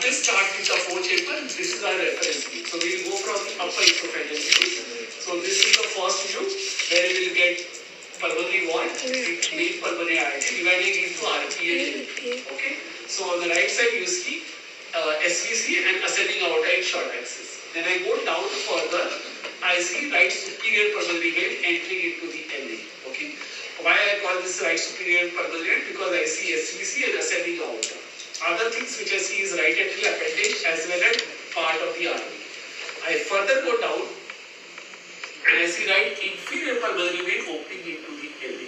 always start with the 4 chamber. This is our reference view. So we will go from the upper esophageal view. So this is the first view where we will get pulmonary wall, main pulmonary artery dividing into RP and LP. Okay. So on the right side you see SVC and ascending aorta in short axis. Then I go down further. I see right superior pulmonary vein entering into the LA. Okay. Why I call this right superior pulmonary vein? Because I see SVC and ascending aorta. Other things which I see is right atrial appendage as well as part of the RV. I further go down and I see right inferior pulmonary vein opening into the LA.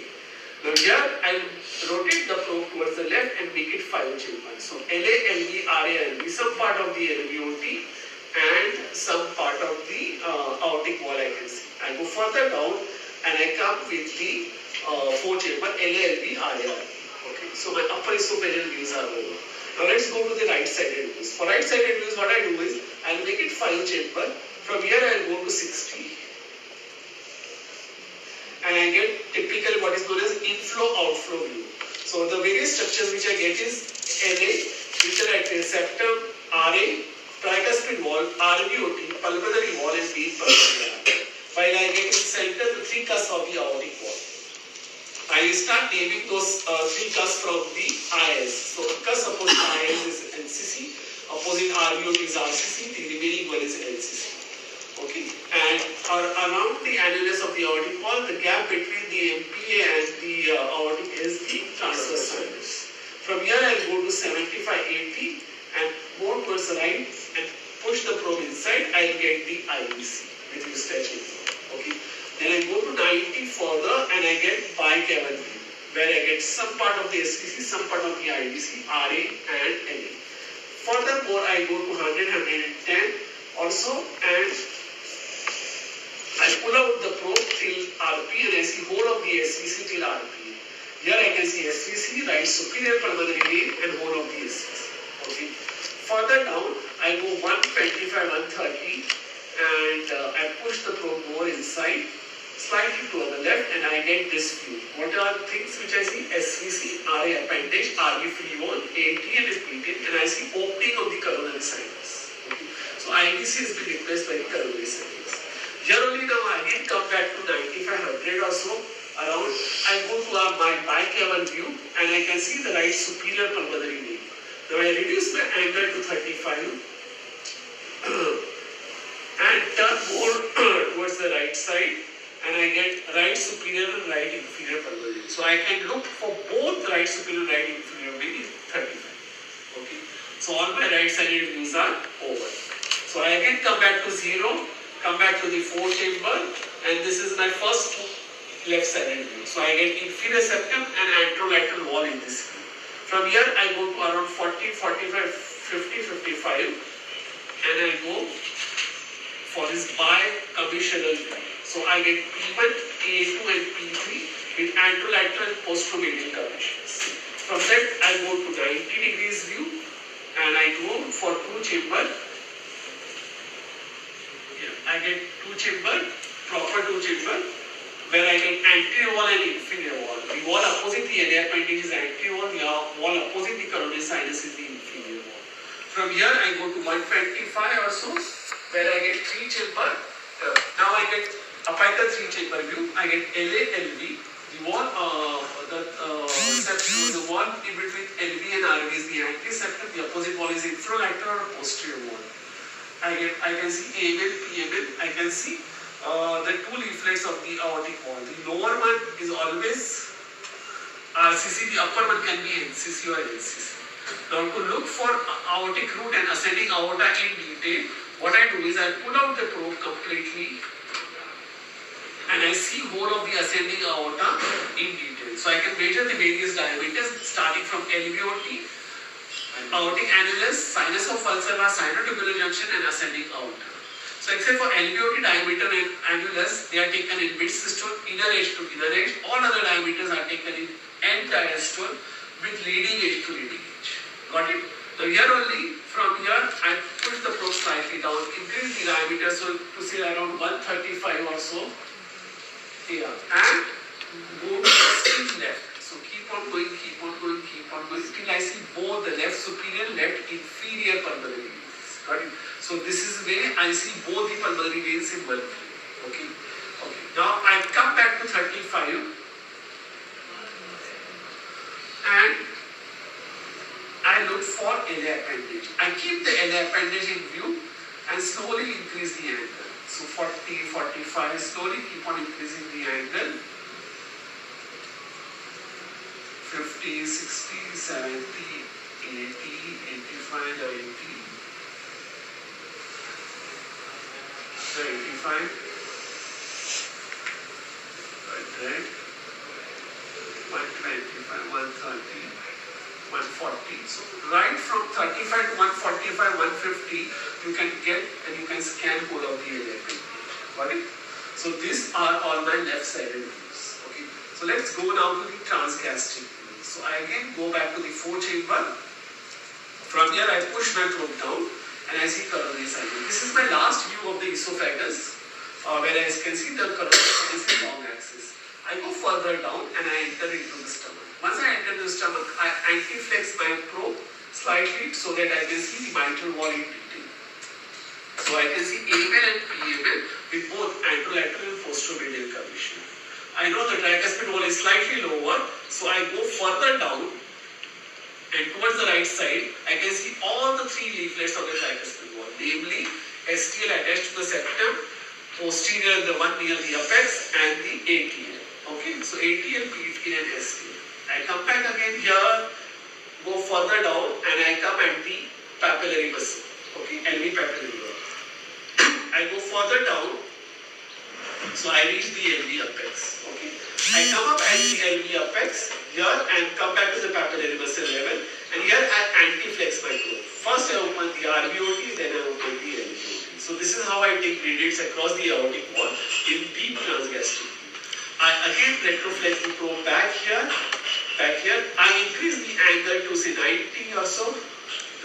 Now here I rotate the probe towards the left and make it 5 chambers. So LA, LV, RA, LV, some part of the LVOT and some part of the aortic wall I can see. I go further down and I come with the 4 chamber LA, LV, RA, LV. Okay, so my upper esophageal views are over. Now let's go to the right sided views. For right sided views, what I do is I'll make it 5 chamber. From here I'll go to 60. And I get typically what is known as inflow outflow view. So the various structures which I get is LA, intratracheal septum, RA, tricuspid wall, RVOT, pulmonary wall and main pulmonary artery. While I get in center the 3 cusps of the aortic wall. I start naming those 3 cusps from the IS. So cusp opposite IS is NCC, opposite RVOT is RCC, the remaining one is LCC. Okay, and around the annulus of the aortic wall, the gap between the MPA and the aortic is the transverse sinus. From here I'll go to 75-80 and more towards the right and push the probe inside. I'll get the IVC with you stretching. Okay. Then I go to 90 further and I get bicavern view where I get some part of the SVC, some part of the IVC, RA and LA. Furthermore, I go to 100, 110 also and I pull out the probe till RP and I see whole of the SVC till RP. Here I can see SVC, right superior pulmonary vein and whole of the SVC. Okay. Further down, I go 125, 130 and I push the probe more inside. Slightly to the left and I get this view. What are the things which I see? SVC, RA appendage, RV free wall, AT and FPT and I see opening of the coronary sinus. Okay. So IVC has been replaced by the coronary sinus. Here only now I again come back to 9500 or so around. I go to my bicavern view and I can see the right superior pulmonary vein. Now I reduce my angle to 35 and turn more towards the right side. And I get right superior and right inferior pulmonary vein. So I can look for both right superior and right inferior vein is 35. Okay. So all my right sided views are over. So I again come back to 0, come back to the 4 chamber, and this is my first left sided view. So I get inferior septum and anterolateral wall in this view. From here I go to around 40, 45, 50, 55, and I go for this bicommissional view. So I get P1, A2 and P3 with anterolateral and posteromedial commissions. From that I go to 90 degrees view and I go for 2 chamber. I get 2 chamber, proper 2 chamber where I get anterior wall and inferior wall. The wall opposite the LA appendage is anterior wall, the wall opposite the coronary sinus is the inferior wall. From here I go to 125 or so where I get 3 chamber. Now I get apical 3 chamber view. I get LA, LV. The wall, the wall in between LV and RV is the anterior septum. The opposite wall is infralateral or posterior wall. I can see AML, PML. I can see the 2 leaflets of the aortic wall. The lower one is always RCC. The upper one can be NCC or LCC. Now to look for aortic root and ascending aorta in detail, what I do is I pull out the probe completely and I see whole of the ascending aorta in detail. So I can measure the various diameters starting from LVOT, aortic annulus, sinus of Valsalva, sinotubular junction and ascending aorta. So except for LVOT diameter and annulus, they are taken in mid-systole, inner edge to inner edge. All other diameters are taken in end diastole with leading edge to leading edge. Got it? Now here only, from here I push the probe slightly down, increase the diameter so to say around 135 or so. Here and go to the left. So keep on going, keep on going, keep on going till I see both the left superior, left inferior pulmonary veins. Got it? So this is where I see both the pulmonary veins in one view. Okay. Okay. Now I come back to 35 and I look for LA appendage. I keep the LA appendage in view and slowly increase the angle. So 40, 45, slowly keep on increasing the angle. 50, 60, 70, 80, 85, 90, 95, 100, 125, 130, 140. So right from 35 to 145, 150, you can get and you can scan whole of the LA appendage. Got it? So these are all my left-sided views. Okay. So let's go now to the transgastric view. So I again go back to the 4-chamber. From here I push my probe down and I see coronary cycle. This is my last view of the esophagus, where I can see the coronary cycle is long axis. I go further down and I enter into the stomach. Once I enter the stomach, I anti-flex my probe slightly so that I can see the mitral wall in detail. So I can see AML and PML with both anterolateral and posteromedial curvature. I know the tricuspid wall is slightly lower, so I go further down and towards the right side, I can see all the 3 leaflets of the tricuspid wall, namely STL attached to the septum, posterior the one near the apex, and the ATL. Okay, so ATL, PTL, and STL. I come back again here, go further down, and I come at the papillary vessel. Okay, LV papillary vessel. I go further down, so I reach the LV apex. Okay, I come up at the LV apex here and come back to the papillary vessel level, and here I anti-flex my probe. First I open the RVOT, then I open the LVOT. So this is how I take gradients across the aortic wall in deep transgastric. I again retroflex the probe back here. I increase the angle to say 90 or so,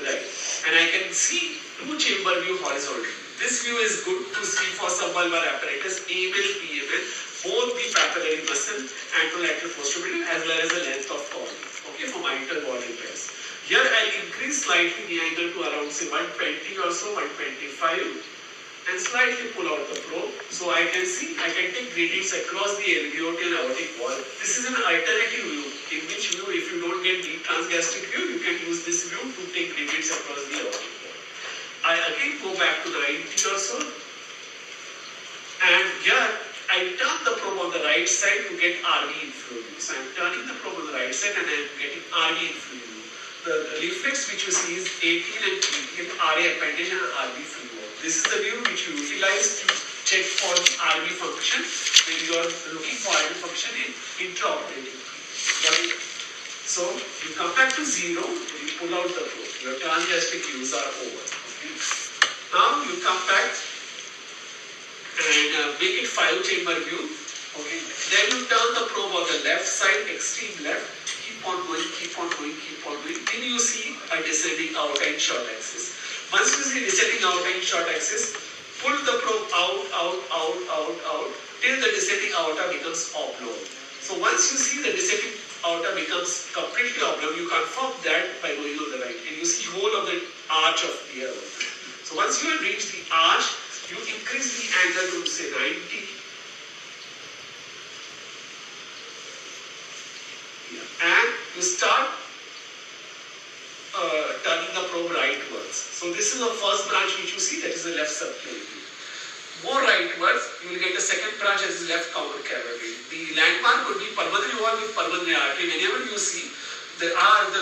right? And I can see 2-chamber view horizontally. This view is good to see for subvalvular apparatus, AML, PML, both the papillary muscle, anterolateral posteromedial, as well as the length of cord. Okay, for mitral wall repairs. Here I increase slightly the angle to around say 120 or so, 125, and slightly pull out the probe. So I can see, I can take gradients across the alveolar and aortic wall. This is an alternative view, in which view, if you don't get deep transgastric view, you can use this view to take gradients across the aortic wall. I again go back to 90 or so, and here I turn the probe on the right side to get RV inflow view. So I am turning the probe on the right side and I am getting RV inflow view. The leaflets which you see is ATL and PTL, RA appendage and RV fluid. This is the view which you utilize to check for the RV function when you are looking for RV function in intraoperative. Right? So you come back to 0 and you pull out the probe. Your transgastric views are over. Okay? Now you come back and make it 5-chamber view. Okay. Then you turn the probe on the left side, extreme left. Keep on going, keep on going, keep on going. Then you see a descending outline short axis. Once you see descending outline short axis, pull the probe out till the descending aorta becomes oblong. So once you see the descending aorta becomes completely oblong, you confirm that by going on the right, and you see whole of the arch of the aorta. So once you have reached the arch, you increase the angle to say 90. Yeah. And you start turning the probe rightwards. So this is the first branch which you see, that is the left subclavian. More rightwards, you will get the second branch as the left common cavity. The landmark would be pulmonary wall with pulmonary artery. Whenever you see the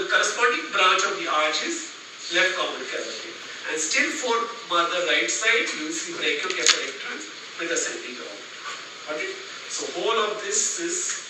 corresponding branch of the arch is left common cavity. And still for the right side, you will see brachiocapital with ascending ground. Okay? So whole of this is